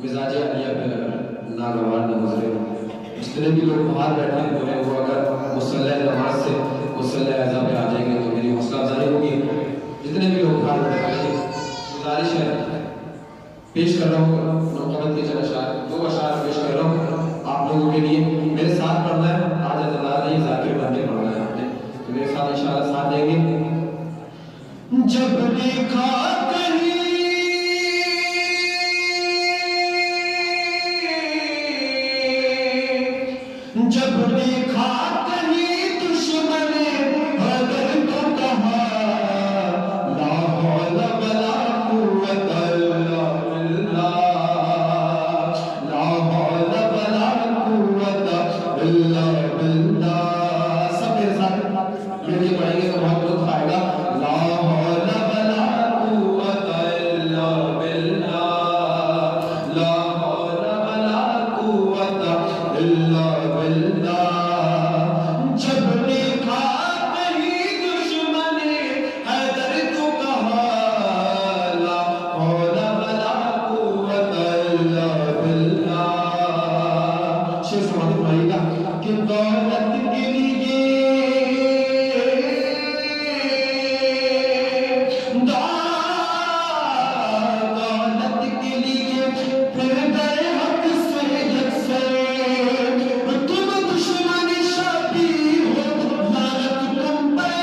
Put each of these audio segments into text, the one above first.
مزاج عالیہ پہ ناگوار نہ گزرے. جتنے بھی لوگ باہر بیٹھے ہوئے ہیں وہ اگر مصلی نماز سے مصلی اعضا پہ آ جائیں گے تو میری حوصلہ افزائی ہوگی. جتنے بھی لوگ باہر بیٹھے ہیں گزارش ہے پیش کر رہا ہوں منقبت کے چند اشعار, 2 اشعار پیش کر رہا ہوں آپ لوگوں کے لیے. میرے ساتھ پڑھنا ہے, آج اعتدال نہیں ذاکر بن کے پڑھنا ہے آپ نے, تو میرے ساتھ انشاءاللہ ساتھ دیں گے. جب دیکھا جب دیکھا کہیں دشمن حضر تو کہا لا حول ولا قوت الا باللہ, لا حول ولا قوت الا باللہ. سب میرے ساتھ مل کے پڑھیں گے تو بہت لطف آئے گا. لا حول ولا قوت الا باللہ, لا حول ولا قوت الا باللہ. جب دیکھا کہیں دشمن حیدر تو کہا لا حول ولا قوت الا باللہ. شیر سماعت فرمائیے گا کہ دولت کے لیے دولت کے لیے پھر گئے حق سے یکسر, تم دشمن شبی ہو لعنت تم پہ,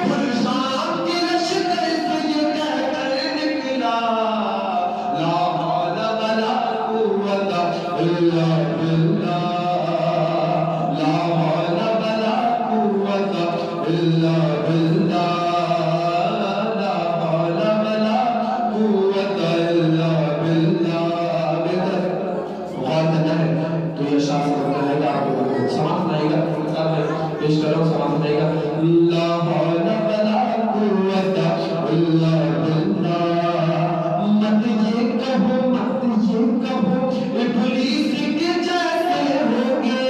گلشان کے لشکر سے یہ کہہ کر نکلا لا حول ولا قوت الا باللہ, لا حول ولا قوت الا باللہ, لا حول ولا قوت الا باللہ. میری طرف غور کرنا ہے تو یہ شاہ کرنا ہے گا, آپ لوگوں کو سماعت سنائے گا. میں پیش کر رہا ہوں, سماعت سنائے گا. لا حول ولا قوت الا باللہ. مت یہ کہو ابلیس کے جیسے ہوگے.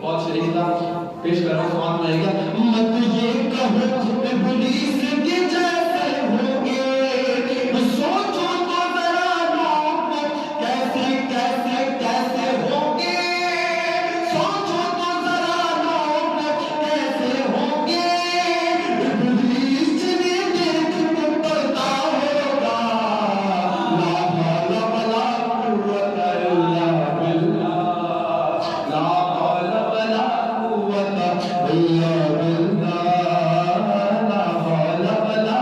بہت شریف تھا, پیش کر رہا ہوں, سماعت سنائے گا. مت یہ کہو ابلیس کے جیسے ہوگے, سوچو تو ذرا لوگ کیسے کیسے کیسے ہوگے, سوچو تو ذرا لوگ کیسے ہوگے. ابلیس جنہیں دیکھ کے پتا ہوگا لا حول ولا قوت الا باللہ, لا حول ولا قوت الا باللہ, لا حول ولا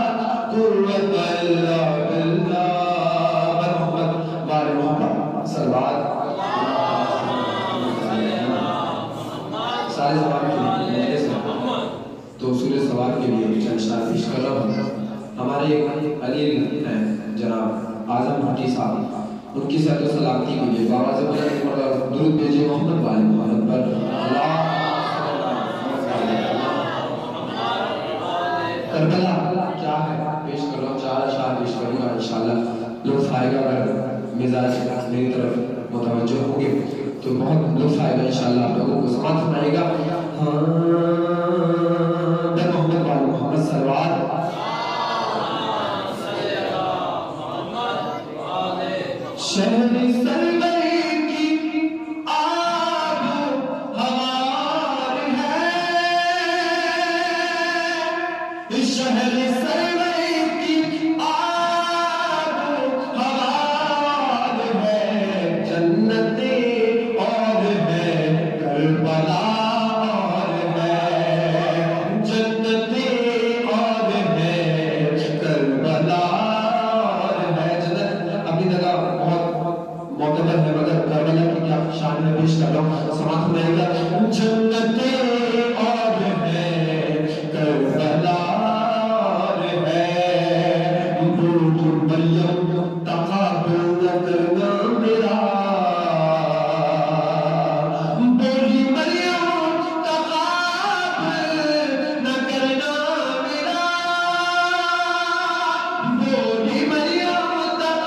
قوت الا باللہ. بر محمد بار محمد سلوات سارے سوال کے لیے تو سورہ سوال کے لیے چند اشعار پیش کر رہا ہوں. ہمارے علی ہیں جناب اعظم بھٹی صاحب, ان کی صحت و سلامتی کے لیے بابا سے درود بھیجیے محمد والے محمد پر. کربلا کیا ہے پیش کر رہا ہوں, 4 اشعار پیش کروں گا انشاءاللہ. لطف آئے گا اگر مزاج میری طرف متوجہ ہوں گے تو بہت لطف آئے گا انشاءاللہ آپ لوگوں کو. سماعت فرمائیے گا. در محمد والے محمد سلوات. شہر سرور کی آب ہوار ہے, شہر سرور کی آب ہوار ہے, جنتیں اور ہے کربلا اور ہے, جنتیں اور ہے کربلا اور ہے. جنت اپنی جگہ بہت معتبر ہے مگر کربلا کی کیا شان میں پیش کر رہا ہوں. سماعت سنائے گا. جنتیں اور ہے کربلا اور ہے, بول مریم تقابل نہ کرنا میرا, بولی مریم تقابل نہ کرنا میرا, بولی مریم تقابل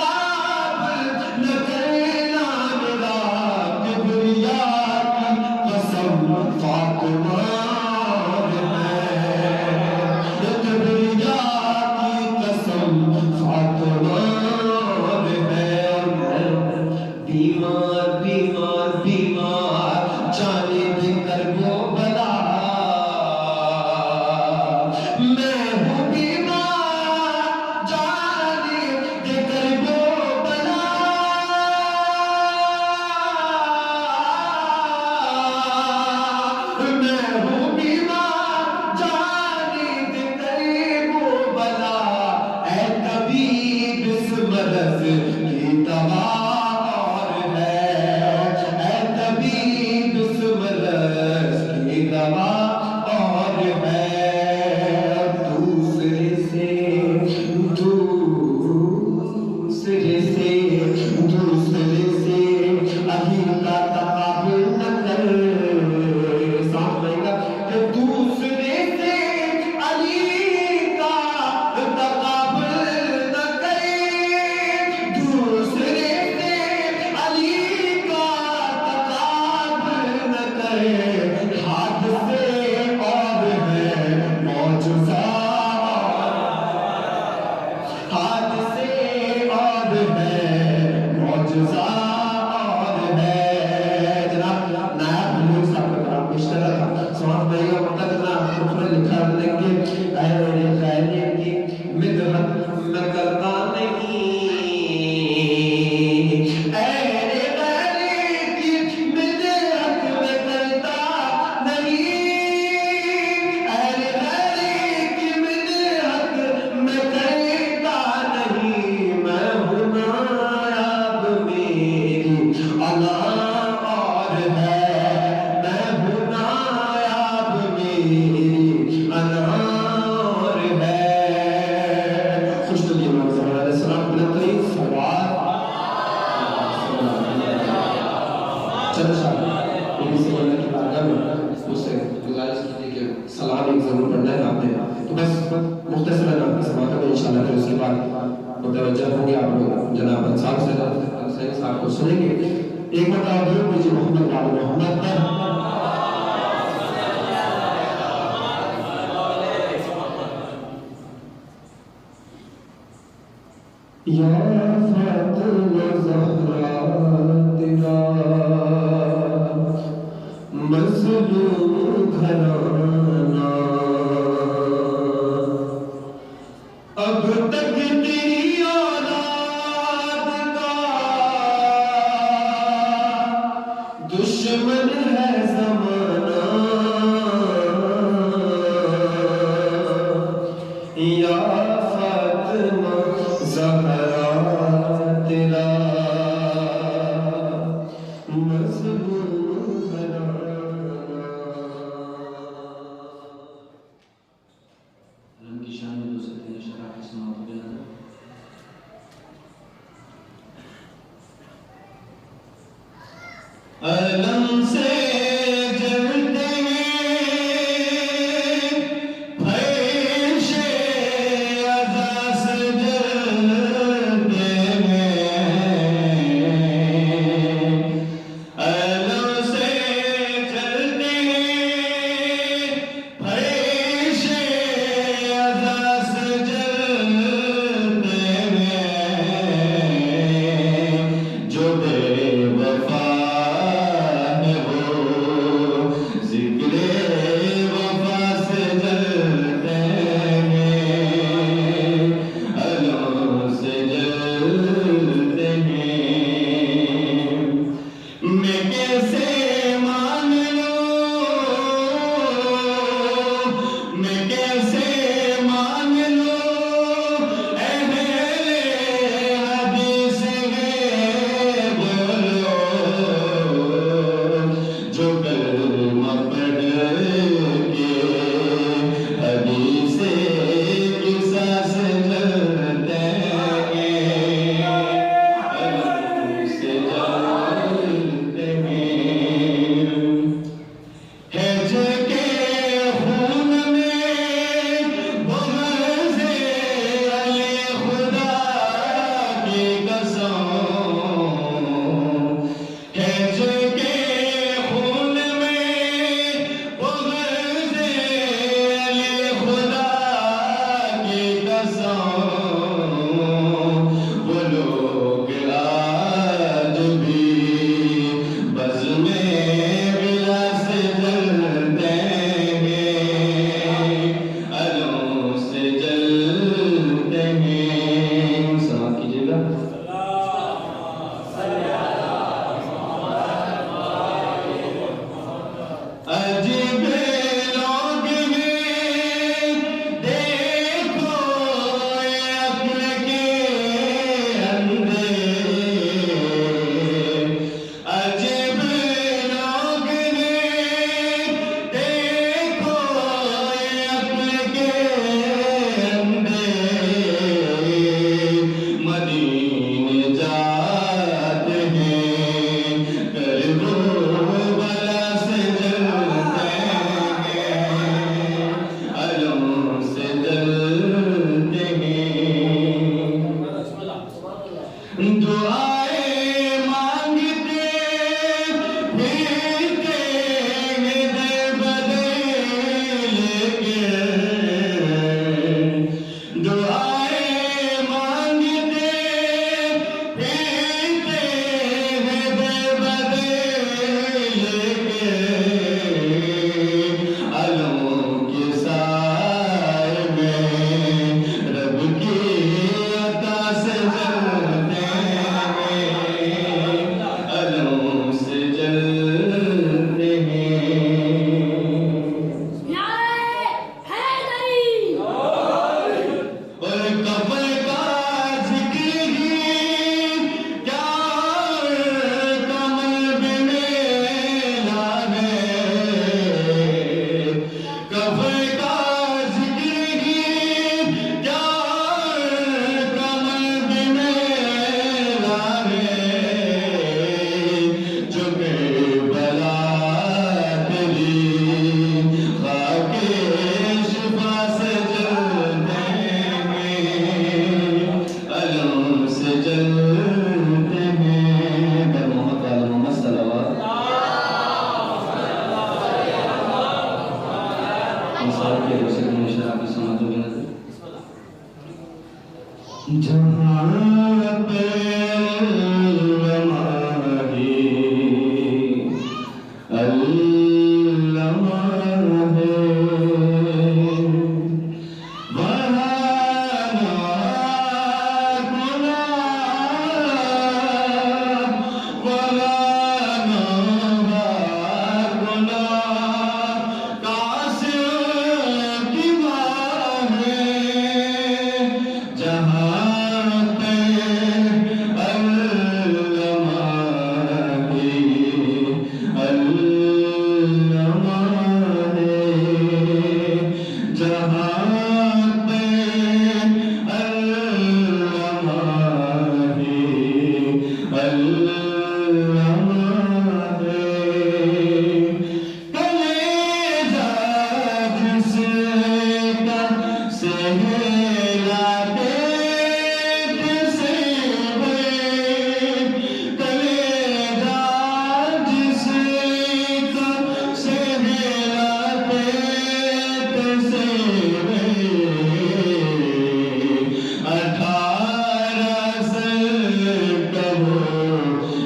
مرض کی دوا اور ہے، اے طبیب اس مرض کی دوا اور ہے، دوسرے سے علی کا تقابل نہ کر، ساتھ رہے گا کہ دوسرے سے علی کا تقابل نہ کرے، دوسرے سے علی کا تقابل نہ کرے، حادثے اور ہے معجزہ، حادثے اور ہے معجزہ اور ہے۔ جناب نائب حضور صاحب کا کلام پیش کر رہا تھا، سماعت بھائی کا مطلب اتنا خوبصورت لکھا لیں گے، اے میرے خیریت کی مدحت میں کرتا نہیں، اے میرے خیریت کی مدحت میں کرتا نہیں، اے میرے خیریت کی مدحت میں کرتا نہیں، میں ہوں نایاب میری انا اور ہے، میں ہوں نایاب میری انا اور ہے۔ خوش دلی امام صلی اللہ علیہ وسلم بلند ترین صلوات۔ چلو صاحب یہ سے بولنے کی بارگاہ میں مجھ سے گزارش کی تھی کہ سلام ایک ضرور پڑھنا ہے آپ نے، تو بس مختصراً آپ کی سماعتوں میں انشاءاللہ پھر اس کے بعد متوجہ ہوں گے آپ لوگ جناب انصار حسین صاحب کو سنیں گے۔ ایک مرتبہ درود بھیجیے محمد وعلی محمد پر۔ یا فاطمہ زہرا تیرا مظلوم گھرانہ، اب تک تیری اولاد کا دشمن ہے زمانہ، یا فاطمہ زہرا تیرا مظلوم گھرانہ۔ علم کی شان میں دوسرے دن شرح کی سماعت ہو جانا۔ علم سے جلتے دعائیں مانگتے پھرتے ہیں در بدر لے کے دعائیں مانگتے پھرتے ہیں در بدر لے کے علموں کے سائے میں رب کی عطا سے جلتے ہیں علموں سے جلتے ہیں نعرہ حیدری اور کفر کا ذکر ہی کیا کمل بمیلا ہے کفر کا ذکر ہی کیا کمل بمیلا ہے جو کربلا تیری خاک شفا سے جلتے ہیں علم سے جلتے ہیں میں محمد آل محمد صلوات انصار کے رسول مشرع کی سماعتوں کی نظر جہاں پہ ہماری علامہ ہے وہاں نہ گناہ وہاں نہ گناہ قاصر کی ماں ہے جہاں پہ علامہ علامہ ہے جہاں پہ علامہ علامہ ہے کلیجہ جس کا سہیلا پیٹ سے ہے کلیجہ جس کا سہیلا پیٹ سے ہے 18 سال کا وہ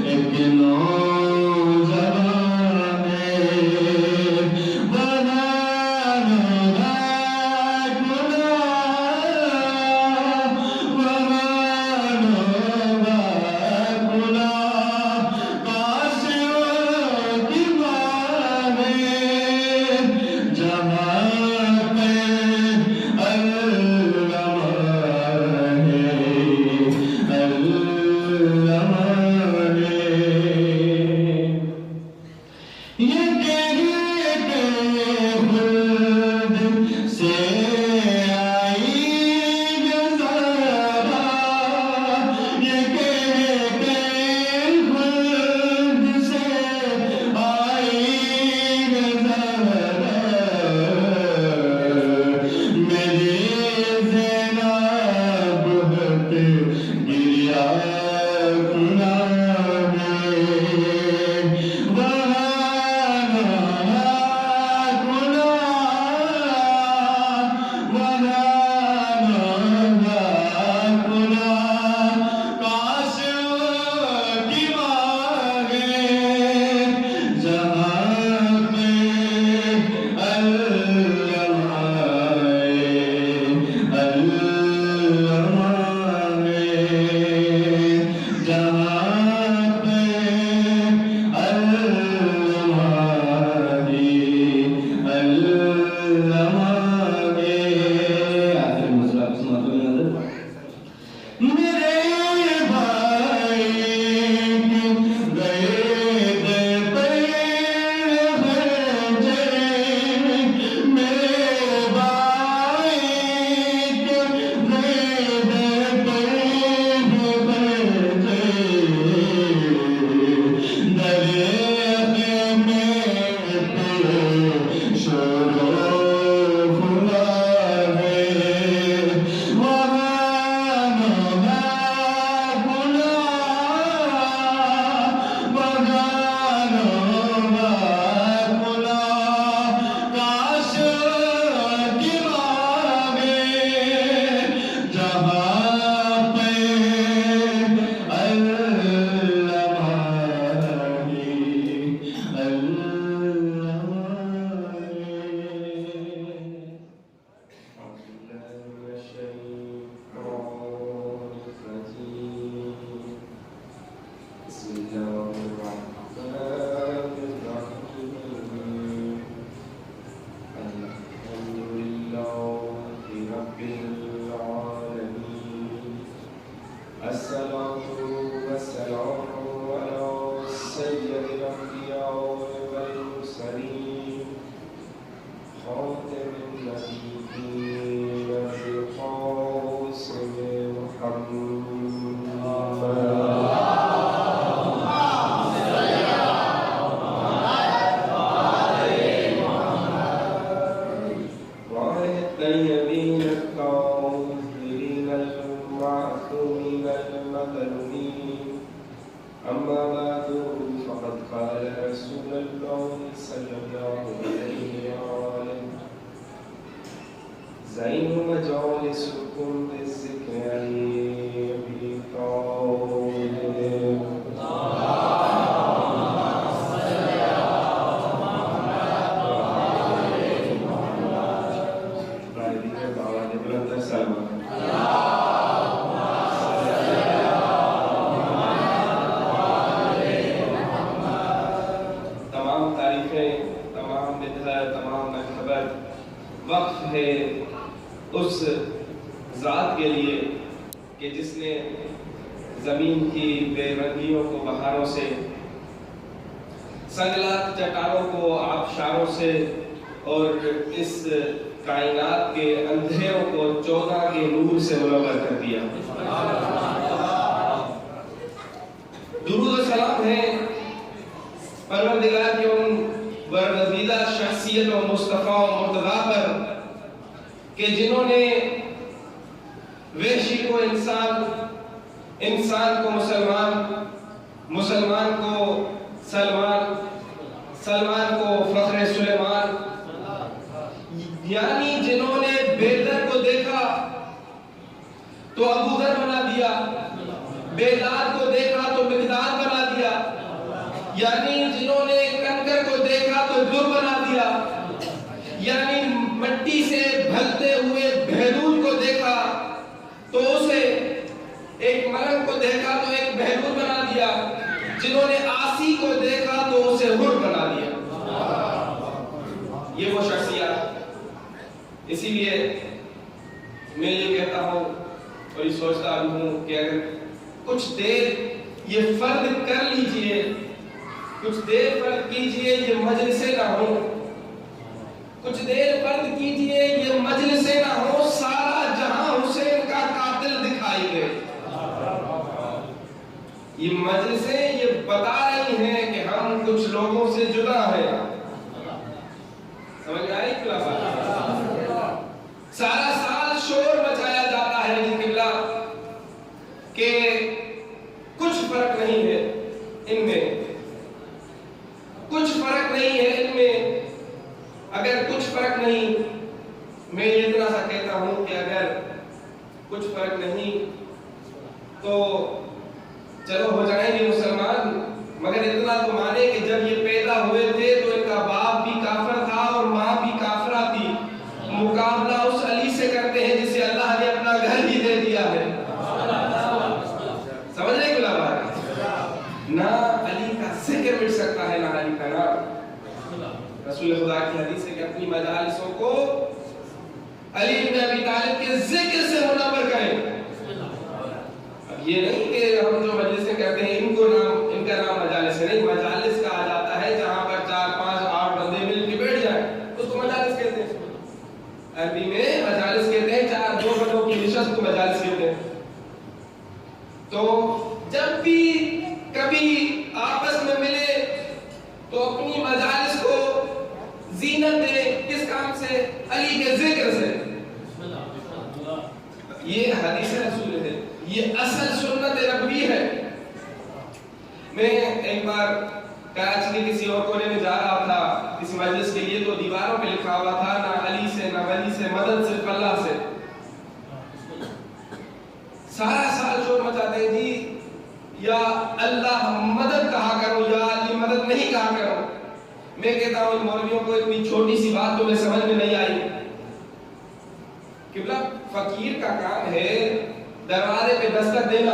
دروازے پہ دستک دینا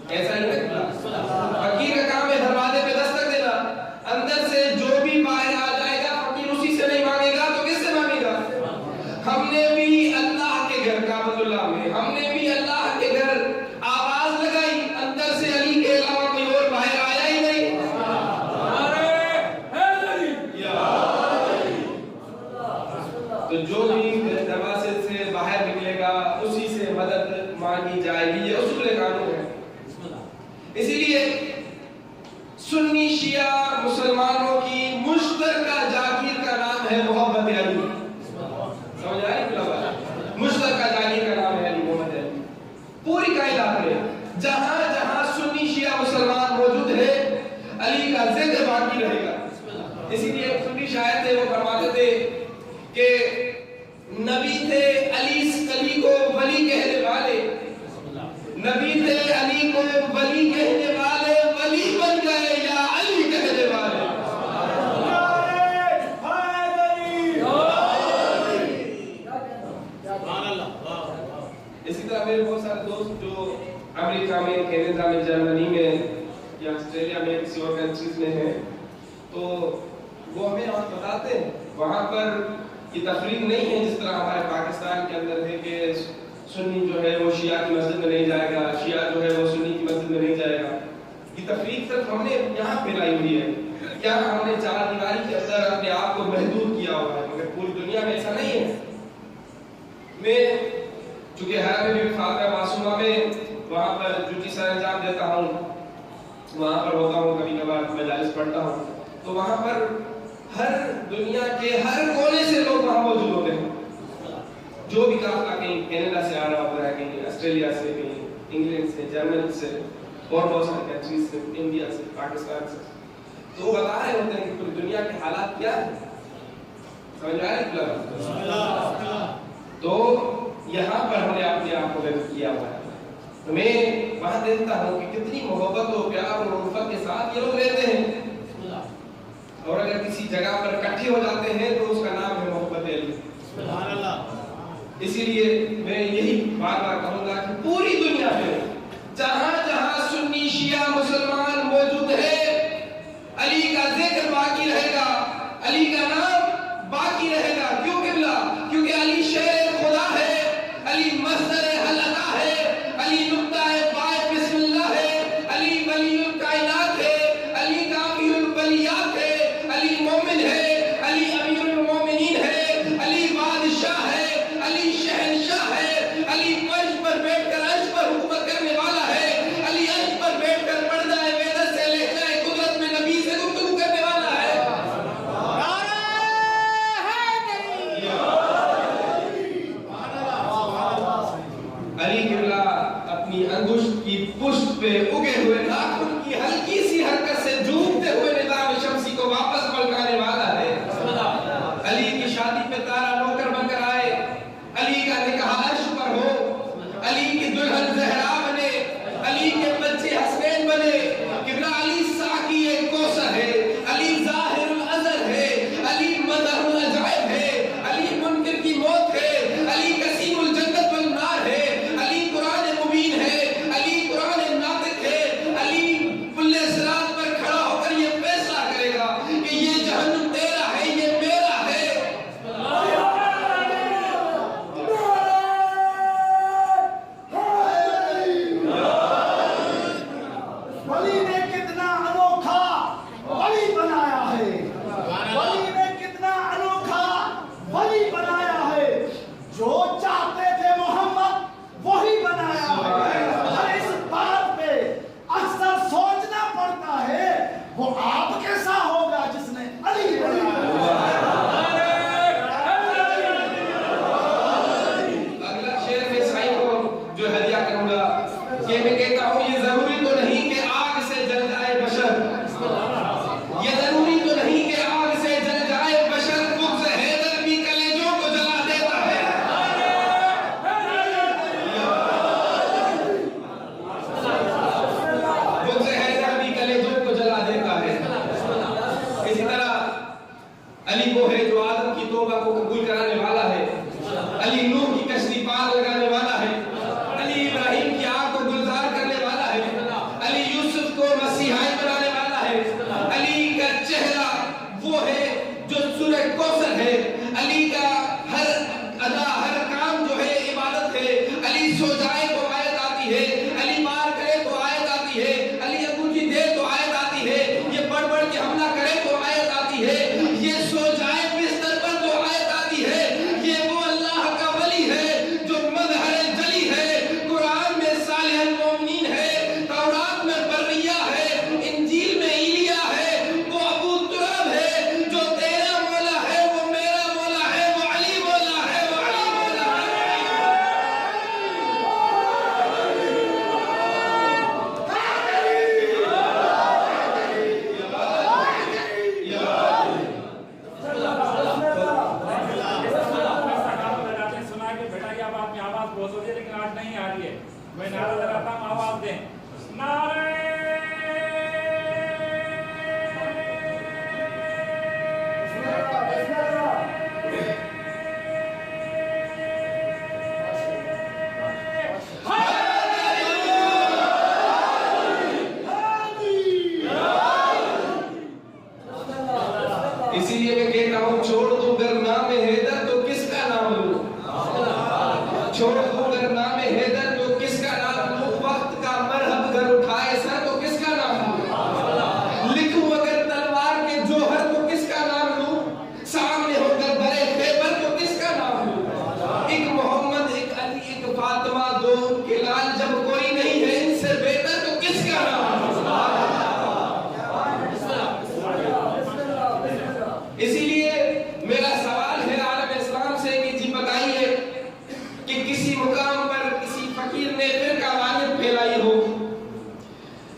ایسا نہیں ہے. فقیر کا شیعہ مسلمانوں کی مشترکہ جاگیر کا نام ہے محبت علی. سمجھ آئی مشترکہ جاگیر کا نام ہے علی محمد علی. پوری کائنات میں جہاں جہاں سنی شیعہ مسلمان موجود ہے علی کا ذکر باقی رہے گا. اسی لیے ایک سنی شاعر تھے وہ فرماتے تھے کہ نبی تھے علی کو ولی کہنے والے, نبی تھے علی کو ولی کہنے والے, ولی بن گئے یا علی کہنے والے. اسی طرح میرے بہت سارے دوست جو امریکہ میں, کینیڈا میں, جرمنی میں یا آسٹریلیا میں کسی اور کنٹریز میں ہیں, تو وہ ہمیں بتاتے ہیں وہاں پر یہ تفریق نہیں ہے جس طرح ہمارے پاکستان کے اندر ہے کہ سنی جو ہے وہ شیعہ کی مسجد میں نہیں جائے گا, شیعہ جو ہے وہ سنی کی مسجد میں نہیں جائے گا. یہ تفریق صرف ہم نے یہاں پھیلائی ہوئی ہے, یہاں ہم نے چار دیواری کے اندر اپنے آپ کو محدود کیا ہوا ہے, مگر پوری دنیا میں ایسا نہیں ہے. میں چونکہ حرم بی بی فاطمہ معصومہ میں وہاں پر ڈیوٹی سر انجام دیتا ہوں, وہاں پر ہوتا ہوں, کبھی کبھار مجالس پڑھتا ہوں, تو وہاں پر ہر دنیا کے ہر کونے سے لوگ وہاں موجود ہوتے ہیں. جو بھی قافلہ کہیں کینیڈا سے آ رہا ہوتا ہے, کہیں آسٹریلیا سے, کہیں انگلینڈ سے, جرمنی سے, اور بہت سارے کنٹریز سے, انڈیا سے, پاکستان سے, تو وہ بتا رہے ہوتے ہیں کہ پوری دنیا کے حالات کیا ہیں. سمجھ آئے؟ تو یہاں پر ہم نے اپنے آپ کو ویب کیا ہوا ہے. تو میں وہاں دیکھتا ہوں کہ کتنی محبت و پیار اور الفت کے ساتھ یہ لوگ رہتے ہیں, اور اگر کسی جگہ پر اکٹھے ہو جاتے ہیں تو اس کا نام ہے محبت علی. سبحان اللہ. اسی لیے میں یہی بار بار کہوں گا کہ پوری دنیا میں جہاں جہاں سنی شیعہ مسلمان موجود ہے علی کا ذکر باقی رہے گا, علی کا نام باقی رہے گا. کیوں قبلہ؟ کیونکہ علی شیر خدا ہے, علی مصدر حلقہ ہے, علی نقطہ بائے بسم اللہ ہے, علی ولی الکائنات ہے, علی کافی الولیات ہے, علی مومن ہے, علی امیر المومنین ہے, علی بادشاہ ہے, علی شہنشاہ ہے, علی فرش پر بیٹھ کر عرش پر حکومت کرنے والا ہے, علی عرش پر بیٹھ کر پردہ ویدہ سے لے جائے قدرت میں نبی سے گفتگو کرنے والا ہے. علی قبلہ اپنی انگشت کی پشت پہ اگے ہوئے ناخن کی ہلکی سی حرکت سے جھومتے ہوئے نظام شمسی کو واپس پلٹانے والا ہے. علی کی شادی پہ تارا نوکر بن کر آئے, علی کا نکاح عرش پر ہو, علی کی دلہن زہرا بنے, علی کے بچے حسنین بنے. قبلہ علی ساقی کوثر ہے, علی ظاہر الازر ہے, علی مظہر العجائب ہے, علی منکر کی موت ہے, علی قسیم الجنت والنار ہے, علی قرآن مبین ہے, علی قرآن ناطق ہے, علی پل صراط پر کھڑا ہو کر یہ فیصلہ کرے گا کہ یہ جہنم تیرا ہے, یہ میرا ہے. ولی نے کتنا انوکھا ولی بنایا ہے, ولی نے کتنا انوکھا ولی بنایا ہے. جو چاہتے تھے محمد وہی بنایا ہے. اور اس بات پہ اکثر سوچنا پڑتا ہے وہ آپ کیسا ہوگا جس نے علی بنایا. اگلا شعر میں سائی کو جو ہدیہ کروں گا, یہ میں کہتا ہوں یہ ضروری تو نہیں کہ آگ سے جل جائے بشر, یہ ضروری تو نہیں کہ آگ سے جل جائے بشر, بغض حیدر بھی کلیجوں کو جلا دیتا ہے. بغض حیدر بھی کلیجوں کو جلا دیتا ہے. اسی طرح علی وہ ہے جو آدم کی توبہ کو قبول کرانے والا ہے, علی نوح کی کشتی پار لگانے والا ہے, علی ابراہیم کی آگ کو گلزار کرنے والا ہے, علی یوسف کو مسیحائی بنانے والا ہے, علی کا چہرہ وہ ہے جو سورہ کوثر ہے, علی کا ہر ادا ہر کام جو ہے عبادت ہے, علی سو جائے تو آیت آتی ہے, علی مار کرے تو آیت آتی ہے, علی انگوٹھی دے تو آیت آتی ہے, یہ بڑھ بڑھ کے حملہ کرے تو آیت آتی ہے, یہ سو جائے بستر پر تو آیت آتی ہے. یہ وہ اللہ کا ولی ہے جو مظہر جلی ہے, قرآن میں صالح المومنین ہے, تورات میں بریہ ہے, انجیل میں ایلیا ہے,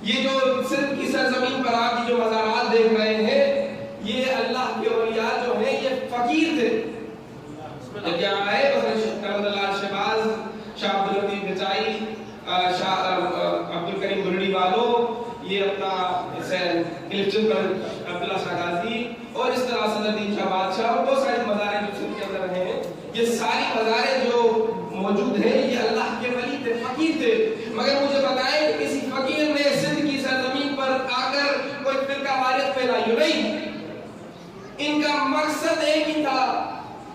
یہ جو صرف کی سرزمین پر آپ کی جو مزارات دیکھ رہے ہیں یہ اللہ کے اولیاء جو ہیں یہ فقیر تھے. جب یہاں آئے کلندر لال شہباز، شاہ عبداللطیف بچائی، شاہ عبدالکریم برڑی والو، یہ اپنا کلفٹن پر عبداللہ شاہ غازی اور اس طرح صدرالدین شاہ بادشاہ اور بہت ساری مزاریں جو سندھ کے اندر رہے ہیں، یہ ساری مزاریں جو موجود ہیں یہ اللہ کے ولی تھے، فقیر تھے. مگر مجھے بتائیں کہ کسی فقیر نے سندھ کی سرزمین پر آ کر کوئی فرقہ واریت پھیلائی نہیں. ان کا مقصد ایک ہی تھا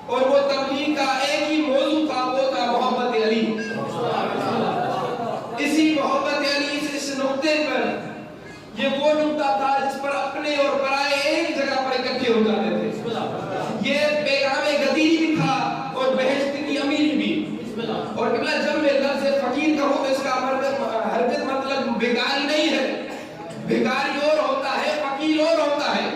اور وہ تبلیغ کا ایک ہی موضوع تھا، وہ تھا محبت علی. اسی محبت علی سے اس نقطے پر یہ وہ نقطہ تھا جس پر اپنے اور پرائے ایک جگہ پر اکٹھے ہو جاتے تھے. یہ پیغام غدیری بھی تھا اور بہشت کی امیری بھی. اور قبلہ جب میں لفظ فقیر کہوں تو اس کا ہرگز مطلب بیکاری نہیں ہے. بیکاری اور ہوتا ہے، فقیر اور ہوتا ہے.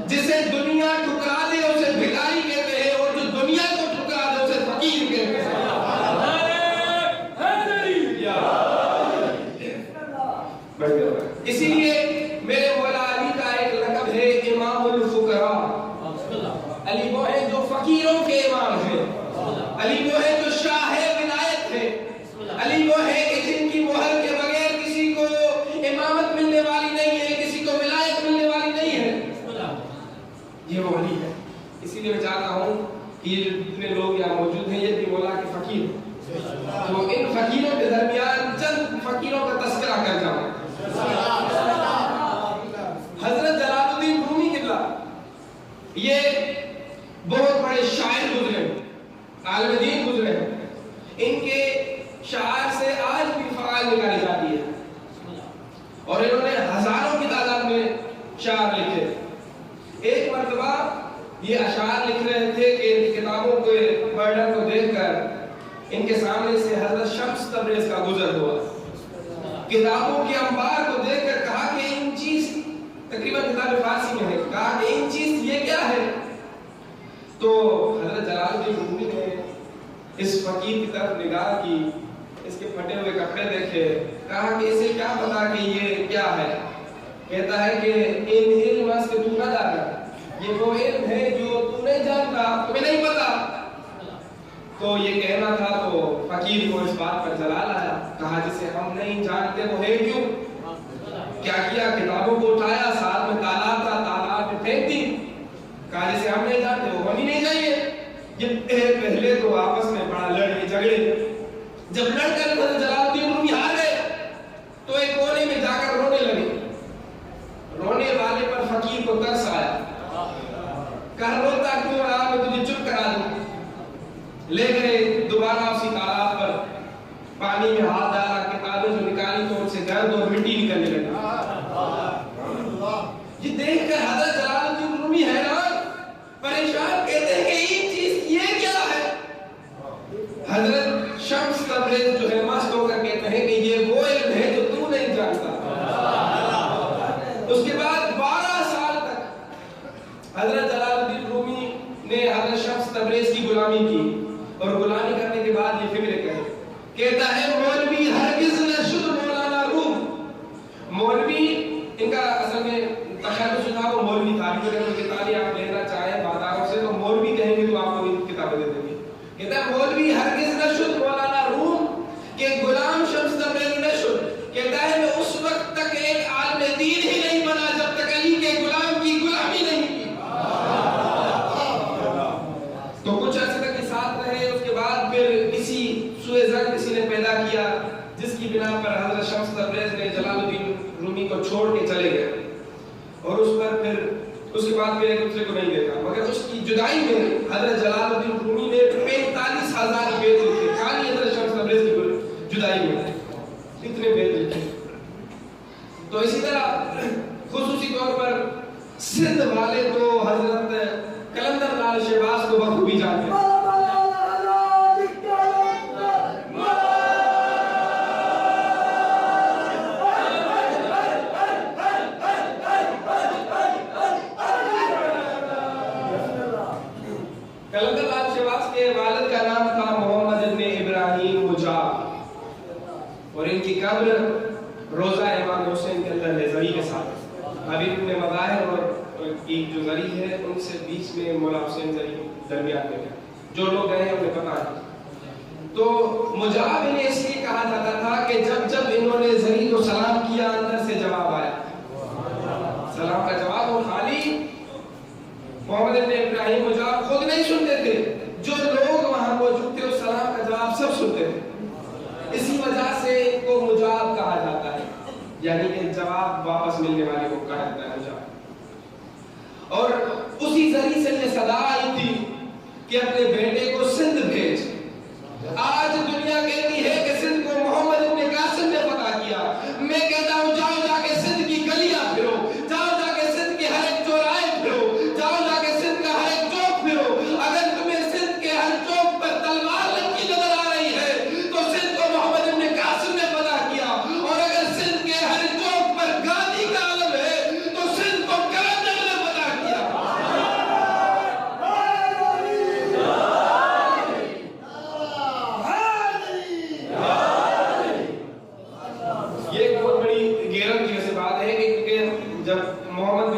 جسے دنیا ٹھکرا دے اسے بھکاری کہتے ہیں اور جو دنیا کو ٹھکرا دے اسے فقیر کہتے ہیں. اسی لیے میرے مولا علی کا ایک لقب ہے امام الفقراء. علی وہ ہے جو فقیروں کے امام ہیں. علی وہ ہے جو شاہ ولایت ہے. علی وہ ہے کہ جن کی مہر کے بغیر کسی کو امامت ملنے والی نہیں ہے، کسی کو ولایت ملنے والی نہیں ہے. یہ وہ علی ہے. اسی لیے میں چاہتا ہوں کہ یہ جتنے لوگ یہاں موجود ہیں یہ بھی مولا کے فقیر ہیں. تو ان فقیروں کے درمیان چند فقیروں کا تذکرہ کر جاؤں. حضرت جلال الدین رومی قبلہ یہ بہت بڑے شاعر گزرے، عالم دین گزرے. ان کے شعر سے آج بھی فعال نکالی جاتی ہے اور انہوں نے ہزاروں کی تعداد میں شعر لکھے. ایک مرتبہ یہ اشعار لکھ رہے تھے کہ ان کتابوں کے برڈن کو دیکھ کر ان کے سامنے سے حضرت شمس تبریز کا گزر ہوا. کتابوں کے انبار کو دیکھ کر کہا کہ ان چیز تقریباً کتاب فارسی میں ہے، کہا کہ ان چیز یہ کیا ہے. تو حضرت جلال الدین رومی نے اس فقیر کی طرف نگاہ کی، اس کے پھٹے ہوئے کپڑے دیکھے، کہا کہ اسے کیا پتا کہ یہ کیا ہے. کہتا ہے کہ ان علم اس کے تو نہ جانا، یہ وہ علم ہے جو تو نہیں جانتا، تمہیں نہیں پتا. تو یہ کہنا تھا تو فقیر کو اس بات پر جلال آیا. کہا جسے ہم نہیں جانتے وہ ہے کیوں. کیا کیا؟ کتابوں کو اٹھایا، ساتھ میں تالاب تھا، تالاب میں پھینک دی. کہا جسے ہم نہیں جانتے وہ ہونی نہیں چاہیے. یہ پہلے تو آپس میں بڑا لڑے جھگڑے. جب لڑ کر حضرت جلال الدین رومی ہار گئے تو ایک کونے میں جا کر رونے لگے. رونے والے پر فقیر کو ترس آیا. کہا روتا کیوں رہا، میں تجھے چپ کرا دوں. لے گئے دوبارہ اسی تالاب پر، پانی میں ہاتھ ڈالا، کتابیں جو نکالی تو ان سے گرد اور مٹی نکلنے لگی. یہ دیکھ کر حضرت جلال الدین رومی حیران پریشان، کہتے ہیں کہ یہ چیز یہ کیا ہے. حضرت شمس تبریز جو ہے مست ہو کر کہتے ہیں کہ یہ وہ علم ہے جو تو نہیں جانتا. اس کے بعد 12 سال تک حضرت جلال الدین رومی نے حضرت شمس تبریز کی غلامی کی اور غلامی کرنے کے بعد یہ فکر کرے. کہتا ہے مولوی ہرگز نہ شد مولانا روم. مولوی ان کا اصل میں تخلص تھا، وہ مولوی تھا. اگر کوئی کتابیں آپ لینا چاہیں بازاروں سے تو مولوی کہیں گے تو آپ کو کتابیں دے دیں گے. کہتا ہے مولوی ہرگز نہ شد مولانا روم کہ غلام شمس تبریز نہ شد. کہتا ہے میں اس وقت تک ایک عالم دین ہی نہیں بنا جب تک علی کے غلام کی غلامی نہیں کی. تو کچھ عرصے تک یہ ساتھ رہے. اس کے بعد پھر کسی سوء ظن کسی نے پیدا کیا جس کی بنا پر حضرت شمس تبریز نے جلال الدین رومی کو چھوڑ کے چلے گئے اور اس پر پھر اس کے بعد پھر ایک دوسرے کو نہیں دیکھا. مگر اس کی جدائی میں حضرت جلال الدین رومی نے 45,000 بیت لکھے. خالی حضرت شمس تبریز کی جدائی میں اتنے بیت لکھے. تو اسی طرح خصوصی طور پر سندھ والے تو حضرت کلندر لال شہباز کو بخوبی جانتے ہیں. کلندر لال شہباز کے والد کا نام تھا محمد ابن ابراہیم مجاب اور ان کی قبر روضہ امام حسین کے کی جو زری ہے ان سے بیچ میں مولا حسین زری درمیان میں گیا. جو لوگ گئے ہیں انہیں پتا ہے. تو مجاب انہیں اس لیے کہا جاتا تھا کہ جب جب انہوں نے زری کو سلام کیا اندر سے جواب آیا. سلام کا جواب وہ خالی محمد ابن ابراہیم مجاب خود نہیں سنتے تھے, جو لوگ وہاں موجود تھے اس سلام کا جواب سب سنتے تھے. اسی وجہ سے ان کو مجاب کہا جاتا ہے, یعنی کہ جواب واپس ملنے والے کو کہا جاتا ہے مجاب. اور اسی ذریعے سے یہ صدا آئی تھی کہ اپنے بیٹے کو سندھ بھیج. آج دنیا کہتی ہے کہ سندھ کو محمد ابن قاسم نے فتح کیا. میں کہتا ہوں جاؤ جا کے سندھ کی گلیاں پھرو, جاؤ جا کے سندھ کے ہر ایک چوراہے پھرو, جاؤ جا کے سندھ کا ہر ایک چوک پھرو. اگر تمہیں سندھ کے ہر چوک پر تلوار لٹکی نظر آ رہی ہے تو سندھ کو محمد ابن قاسم نے فتح کیا. اور اگر سندھ کے ہر چوک پر گاندھی کا علم ہے تو سندھ کو کلندر نے فتح کیا. یہ ایک بہت بڑی غیرت کی ایسی بات ہے کہ جب محمد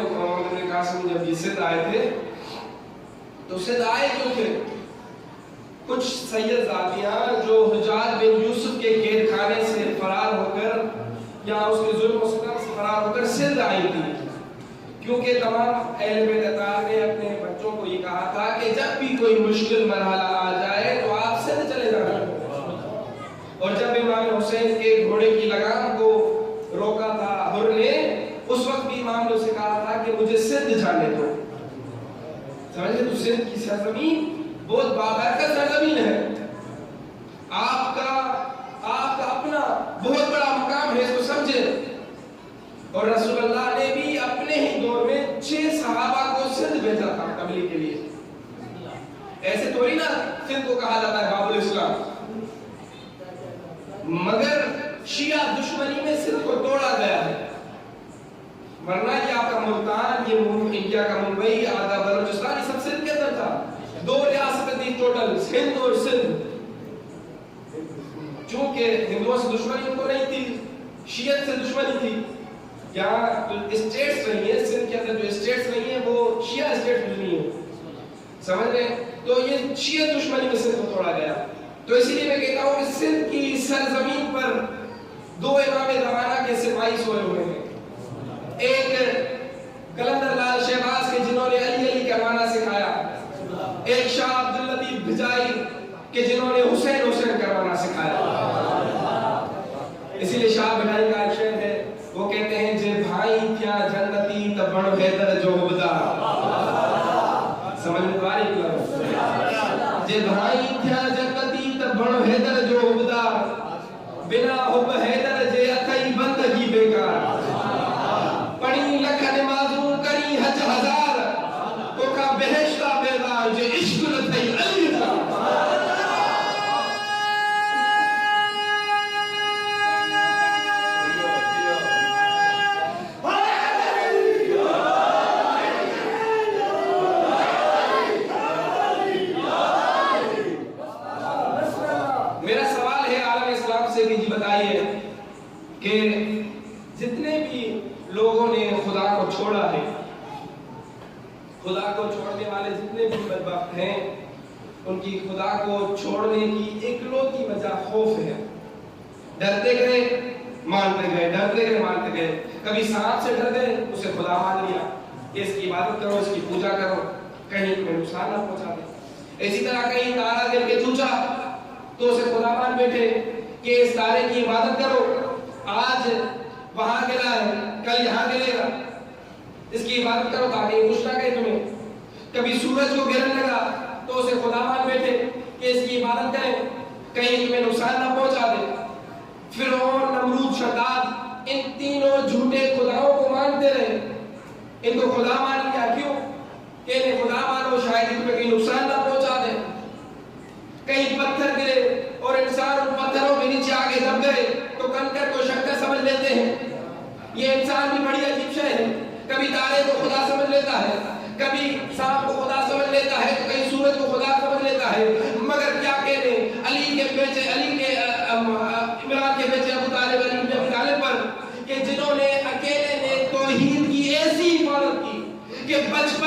بن قاسم جب یہ سندھ آئے تھے تو سندھ آئے کیوں تھے؟ کچھ سید ذاتیاں جو حجاج بن یوسف کے قید خانے سے فرار ہو کر یا اس کے ظلم و ستم سے فرار ہو کر سندھ آئی تھی. کیونکہ تمام اہل بیت اطہار نے اپنے بچوں کو یہ کہا تھا کہ جب بھی کوئی مشکل مرحلہ آ جائے تو آپ سندھ چلے جانا. اور جب امام حسین کے گھوڑے کی لگام کو روکا تھا حر نے, اس وقت بھی امام نے اسے کہا تھا کہ مجھے سندھ جانے دو. سمجھے, تو سندھ کی سرزمین بہت بابرکت سرزمین ہے. آپ کا اپنا بہت بڑا مقام ہے, اس کو سمجھے. اور رسول اللہ نے بھی اپنے ہی دور میں 6 صحابہ کو سندھ بھیجا تھا تبلیغ کے لیے. ایسے تھوڑی نا سندھ کو کہا جاتا ہے باب الاسلام, مگر شیعہ دشمنی میں سندھ کو توڑا گیا ہے. ورنہ یہ آپ کا ملتان, یہ انڈیا کا ممبئی, آدھا بلوچستان, یہ سب سندھ کے اندر تھا. 2 ریاستیں تھی ٹوٹل, ہند اور سندھ. چونکہ ہندوؤں سے دشمنی ان کو نہیں تھی, شیعت سے دشمنی تھی. یہاں اسٹیٹس رہی ہیں, سندھ کے اندر جو اسٹیٹس رہی ہیں وہ شیعہ اسٹیٹس نہیں ہیں, سمجھ رہے ہیں. تو یہ شیعت دشمنی میں سندھ کو توڑا گیا. تو اسی لیے میں کہتا ہوں کہ سندھ کی سرزمین پر 2 امام زمانہ کے سپاہی سوئے ہوئے ہیں. ایک کلندر لال شہباز کے جنہوں نے علی علی کا معنی سکھایا, ایک شاہ عبد اللطیف بھجائی کہ جنہوں نے حسین حسین کا معنی سکھایا. اسی لیے شاہ بھجائی کا ایک شعر ہے, وہ کہتے ہیں جے بھائی کیا جنتی تب بڑھ حیدر جو عبدہ. سمجھ میں باری کلام, جے بھائی کیا جنتی تب بڑھ حیدر جو عبدہ, بنا حب حیدر جے اتھائی بندگی بیکار. پڑھی لکھ نمازوں کری حج ہزار, تو کا بہشتہ بیدار جے عشق نتھائی علی دا. میرا سوال ہے عالم اسلام سے کہ جی بتائیے کہ جتنے بھی لوگوں نے خدا کو چھوڑا ہے, خدا کو چھوڑنے والے جتنے بھی بدبخت ہیں, ان کی خدا کو چھوڑنے کی اکلوتی وجہ خوف ہے. ڈرتے گئے مانتے گئے, ڈرتے گئے مانتے گئے. کبھی سانپ سے ڈر گئے, اسے خدا مان لیا کہ اس کی عبادت کرو, اس کی پوجا کرو, کہیں تمہیں نقصان نہ پہنچا دے. اسی طرح کہیں تارا گر کے چوچا تو اسے خدا مان بیٹھے کہ اس تارے کی عبادت کرو, آج وہاں گرا ہے کل یہاں گرے گا, اس کی عبادت کرو تاکہ یہ کچھ نہ کہے تمہیں. کبھی سورج کو گرنے لگا تو اسے خدا مان بیٹھے کہ اس کی عبادت کریں, کہیں تمہیں نقصان نہ پہنچا دے. فرعون, نمرود, شداد, ان تینوں جھوٹے خداؤں کو مانتے رہے, ان کو خدا مان لیا. کیوں کہ انہیں خدا مانو شاید ان پہ کہیں نقصان نہ پہنچا دے. کہیں پتھر گرے اور انسان ان پتھروں کے نیچے آگے دب گئے تو کنکر کو شنکر سمجھ لیتے ہیں. یہ انسان بھی بڑی عجیب شے ہے, کبھی تارے کو خدا سمجھ لیتا ہے, کبھی سانپ کو خدا سمجھ لیتا ہے, تو کہیں سورج کو خدا سمجھ لیتا ہے. مگر کیا کہنے علی کے بیٹے, علی کے عمران کے بیٹے ابو طالب, علی بن ابی طالب پر, کہ جنہوں نے اکیلے نے توحید کی ایسی عبادت کی کہ بچپن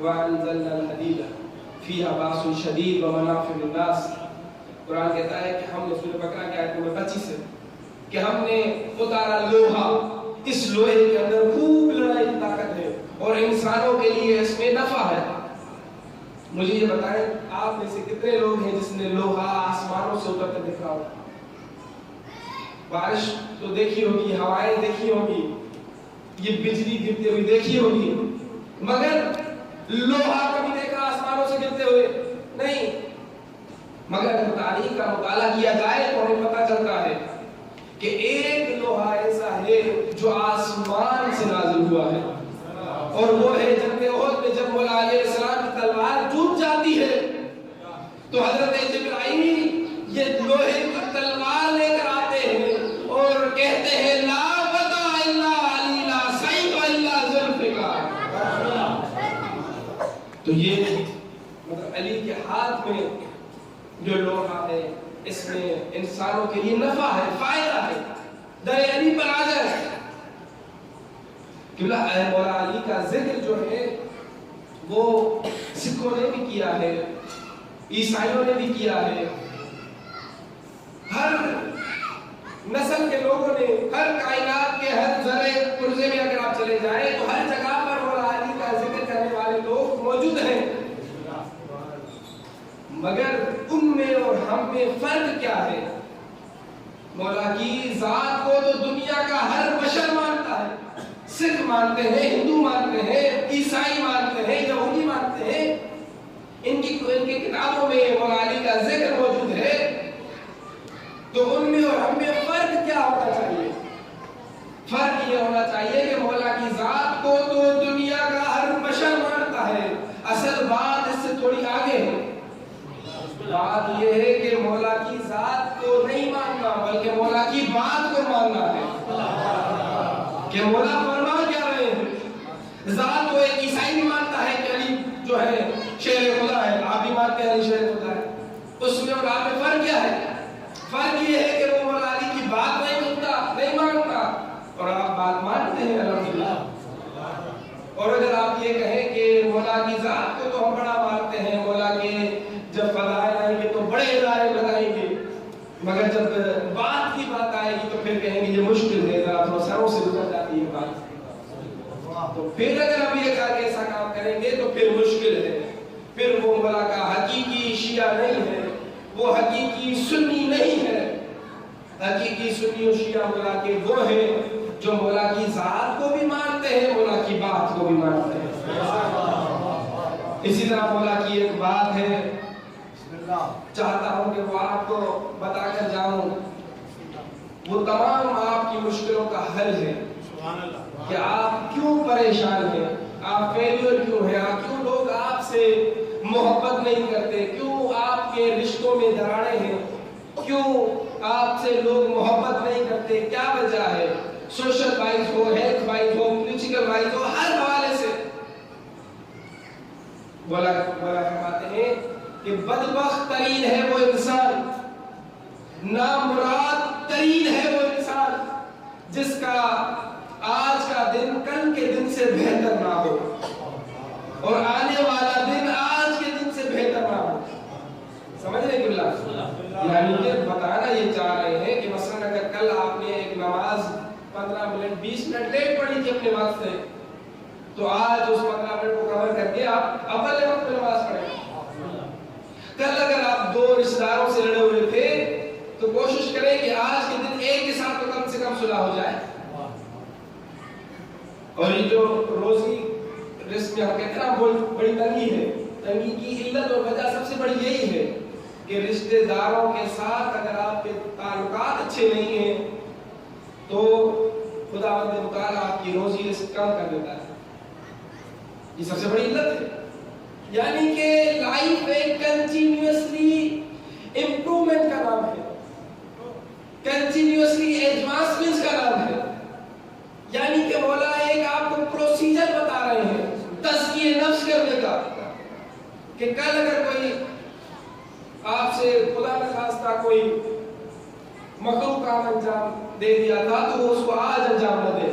وَأَنزَلْنَا الْحَدِيدَ فِيهَا بَأْسٌ شَدِيدٌ وَمَنَافِعُ لِلنَّاسِ. قرآن کہتا ہے کہ ہم نے سورہ بقرہ کی آیت نمبر 25 سے کہ ہم نے اتارا لوہا, اس لوہے کے اندر خوب لڑائی کی طاقت ہے اور انسانوں کے لیے اس میں نفع ہے. مجھے یہ بتائیں آپ میں سے کتنے لوگ ہیں جس نے لوہا آسمانوں سے اترتے دیکھا ہو؟ بارش تو دیکھی ہوگی, ہوائیں دیکھی ہوگی, یہ بجلی گرتے ہوئی دیکھی ہوگی, مگر لوہا کبھی دیکھا آسمانوں سے گرتے ہوئے نہیں. مگر اگر تاریخ کا مطالعہ کیا جائے تو ہمیں پتہ چلتا ہے کہ ایک لوہا ایسا ہے جو آسمان سے نازل ہوا ہے, اور وہ ہے جنگ احد میں جب مولا علیہ السلام کی تلوار ٹوٹ جاتی ہے تو حضرت جبرائیل یہ لوہے کی تلوار لے کر آتے ہیں اور کہتے ہیں لا وضع الا علی لا سیف الا ذوالفقار. تو یہ مطلب علی کے ہاتھ میں جو لوہا ہے اس میں انسانوں کے لیے نفع ہے, فائدہ ہے. در علی پر آ جائے کہ مولا علی کا ذکر جو ہے وہ سکھوں نے بھی کیا ہے, عیسائیوں نے بھی کیا ہے, ہر نسل کے لوگوں نے, ہر کائنات کے ہر ذرے پرزے میں اگر آپ چلے جائیں تو ہر جگہ پر مولا علی کا ذکر کرنے والے لوگ موجود ہیں. مگر ان میں اور ہم میں فرق کیا ہے؟ مولا کی ذات کو تو دنیا کا ہر بشر مانتا ہے, سکھ مانتے ہیں, ہندو مانتے ہیں, عیسائی مانتے ہیں, یہودی مانتے ہیں, ان کی کتابوں میں مولا علی کا ذکر موجود ہے. تو ان میں اور ہم میں فرق کیا ہونا چاہیے؟ فرق یہ ہونا چاہیے کہ مولا کی ذات کو تو دنیا کا ہر بشر مانتا ہے. اصل بات اس سے تھوڑی آگے ہے. بات یہ ہے کہ مولا کی ذات کو نہیں ماننا بلکہ مولا کی بات کو ماننا ہے کہ مولا فرما کیا رہے ہیں. ذات کو ایک عیسائی بھی مانتا ہے کہ علی جو ہے شیر خدا ہے, آپ بھی مانتے ہیں علی شیر خدا ہے. اس میں اور آپ میں فرق کیا ہے؟ فرق یہ ہے کہ وہ مولا علی کی بات نہیں سنتا, نہیں مانتا, اور آپ بات مانتے ہیں الحمدللہ. اور اگر آپ یہ کہیں کہ مولا کی ذات کو تو ہم بڑا مانتے ہیں, مولا کے جب فضائل آئیں گے تو بڑے ادارے لگائیں گے, مگر جب بات کی بات آئے گی تو پھر کہیں گے یہ مشکل ہے, ذرا تھوڑا سروں سے گزر جاتی ہے بات. تو پھر اگر ہم یہ کہا کہ ایسا کام کریں گے تو پھر مشکل ہے. پھر وہ مولا کا حقیقی شیعہ نہیں ہے, وہ حقیقی سنی نہیں ہے. حقیقی سنی و شیعہ مولا کے وہ ہیں جو مولا کی ذات کو بھی مانتے ہیں, مولا کی بات کو بھی مانتے ہیں. اسی طرح مولا کی ایک بات ہے, چاہتا ہوں کہ وہ آپ کو بتا کر جاؤں, وہ تمام آپ کی مشکلوں کا حل ہے کہ آپ کیوں پریشان ہیں, آپ فیلئر کیوں ہیں, آپ کیوں لوگ آپ سے محبت نہیں کرتے, کیوں آپ کے رشتوں میں دراڑیں ہیں, کیوں آپ سے لوگ محبت نہیں کرتے, کیا وجہ ہے؟ سوشل وائز ہو, ہیلتھ وائز ہو, پولیٹیکل وائز ہو, ہر حوالے سے. بولا فرماتے ہیں کہ بدبخت ترین ہے وہ انسان, نامراد ترین ہے وہ انسان جس کا آج کا دن کل کے دن سے بہتر نہ ہو اور آنے والا دن آج کے دن سے بہتر نہ ہو. سمجھ رہے کہ یعنی کہ بتانا یہ چاہ رہے ہیں کہ مثلا اگر کل آپ نے ایک نماز 15 منٹ 20 منٹ لیٹ پڑھی تھی اپنے وقت سے, تو آج اس 15 منٹ کو کور کر کے آپ اول وقت میں نماز پڑھیں. کل اگر آپ 2 رشتہ داروں سے لڑے ہوئے تھے تو کوشش کریں کہ آج کے دن ایک کے ساتھ تو کم سے کم صلح ہو جائے. اور یہ جو روزی رزق میں ہم کہتے ہیں بڑی تنگی ہے, تنگی کی علت اور وجہ سب سے بڑی یہی ہے کہ رشتہ داروں کے ساتھ اگر آپ کے تعلقات اچھے نہیں ہیں تو خداوند متعالی آپ کی روزی رزق کم کر دیتا ہے. یہ سب سے بڑی علت ہے. یعنی کہ لائف ایک کنٹینیوسلی امپرومنٹ کا نام ہے, کنٹینیوسلی ایڈوانسمنٹ کا نام ہے. یعنی کہ مولا ایک آپ کو پروسیجر بتا رہے ہیں تزکیہ نفس کرنے کا کہ کل اگر کوئی آپ سے خدا نخواستہ کوئی مکروہ کام انجام دے دیا تھا تو وہ اس کو آج انجام نہ دے.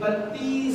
32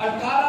18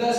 10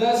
10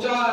4,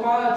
5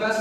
10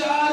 4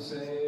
حسین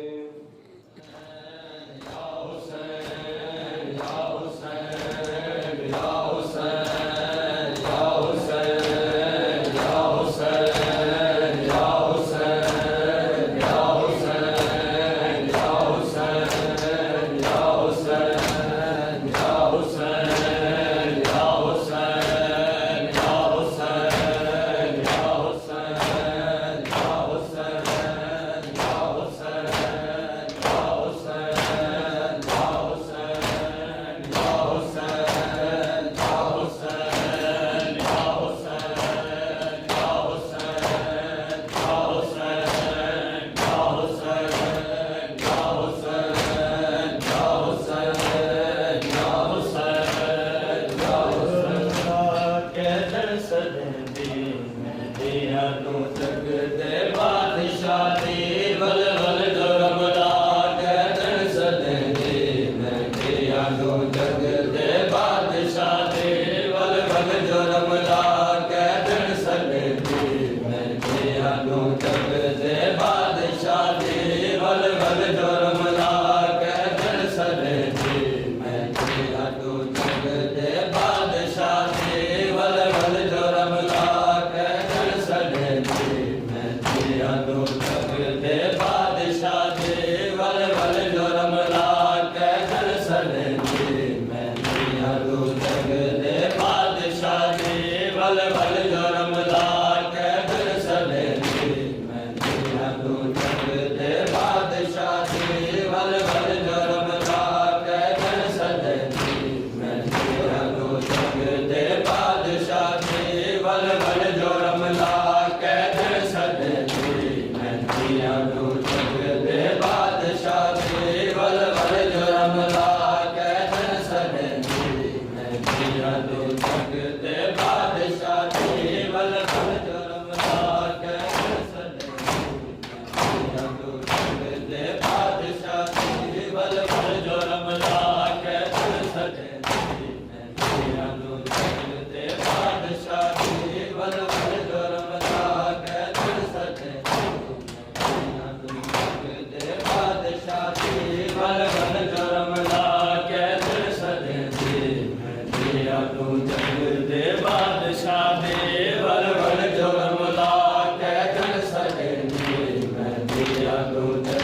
Don't